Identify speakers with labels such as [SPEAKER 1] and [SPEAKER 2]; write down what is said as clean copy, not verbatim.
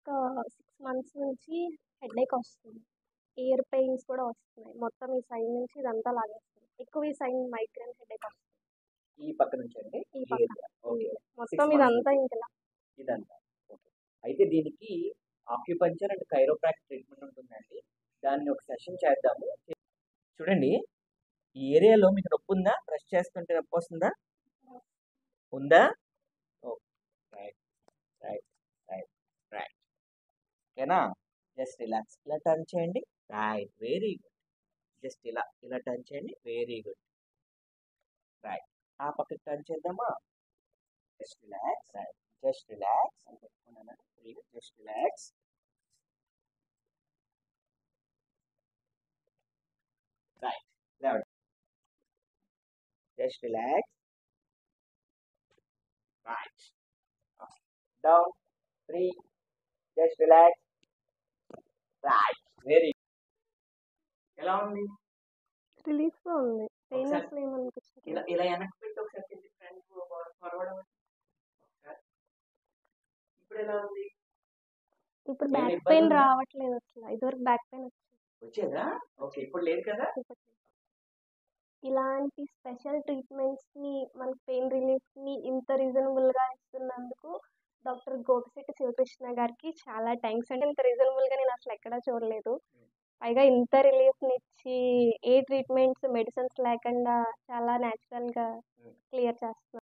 [SPEAKER 1] ఒక 6 మంత్స్ నుంచి హెడేక్ వస్తుంది. ఇయర్ పెయిన్స్ కూడా వస్తున్నాయి. మొత్తం ఈ సైడ్ నుంచి ఇదంతా లాగేస్తుంది. ఎక్కువ ఈ సైడ్ మైగ్రేన్ హెడేక్ వస్తుంది.
[SPEAKER 2] ఈ పక్క నుంచి అండి
[SPEAKER 1] ఈ
[SPEAKER 2] ఈ
[SPEAKER 1] పక్క
[SPEAKER 2] ఏరియా. ఓకే.
[SPEAKER 1] మొత్తం
[SPEAKER 2] 6 మంత్స్
[SPEAKER 1] ఇదంతా
[SPEAKER 2] నుంచి
[SPEAKER 1] ఇంకలా.
[SPEAKER 2] ఇదంతా. ఓకే. అయితే దీనికి ఆక్యుపంక్చర్ అండ్ కైరోప్రాక్టిక్ ట్రీట్మెంట్ ఉంటుందండి. దాన్ని ఒక సెషన్ చేద్దాము. చూడండి, ఈ ఏరియాలో మీకు నొప్పి ఉందా? ప్రెస్ చేస్తుంటే నొప్పి వస్తుందా? ఉందా? Okay. Right right right right. ఓకేనా? Just relax. ఇలా టర్న్ చేయండి. Right, very good. జస్ట్ ఇలా ఇలా టర్న్ చేయండి. Very good. రైట్. ఆ పక్కకి టర్న్ చేద్దామా? Just relax. Right. Just relax అని పెట్టుకున్నాను. Just relax. రైట్. లేవండి. Just relax. Right. Down. 3. Just relax. Right. Very. ఎలా ఉంది?
[SPEAKER 1] రిలీఫ్‌గా ఉంది. పెయిన్
[SPEAKER 2] ఒకసారి
[SPEAKER 1] అసలు ఏమనిపించట్లేదు.
[SPEAKER 2] ఇలా ఇలా వెనక్కి పెట్టి ఒకసారి కింది ఫ్రంట్ ఫార్వర్డ్ అవ్వండి. ఒకసారి. ఇప్పుడు ఎలా ఉంది?
[SPEAKER 1] ఇప్పుడు
[SPEAKER 2] ఏమైనా
[SPEAKER 1] బ్యాక్
[SPEAKER 2] ఇబ్బంది
[SPEAKER 1] పెయిన్
[SPEAKER 2] ఉందా?
[SPEAKER 1] రావట్లేదు అసల. ఇదివరకు బ్యాక్ పెయిన్ వచ్చేది.
[SPEAKER 2] వచ్చేదా? ఓకే. ఇప్పుడు లేదు కదా?
[SPEAKER 1] ఇప్పుడు ఇలాంటి స్పెషల్ ట్రీట్మెంట్స్‌ని మనకి పెయిన్ రిలీఫ్‌ని ఇంత రీజనబుల్‌గా ఇస్తున్నందుకు డాక్టర్ గోపిశెట్టి శివకృష్ణ గారికి చాలా థాంక్స్ అండి. ఇంత రీజనబుల్‌గా నేను అసలు ఎక్కడా చూడలేదు. పైగా ఇంత రిలీఫ్‌నిచ్చి ఏ ట్రీట్మెంట్స్, మెడిసిన్స్ లేకుండా చాలా న్యాచురల్‌గా క్లియర్ చేస్తున్నారు.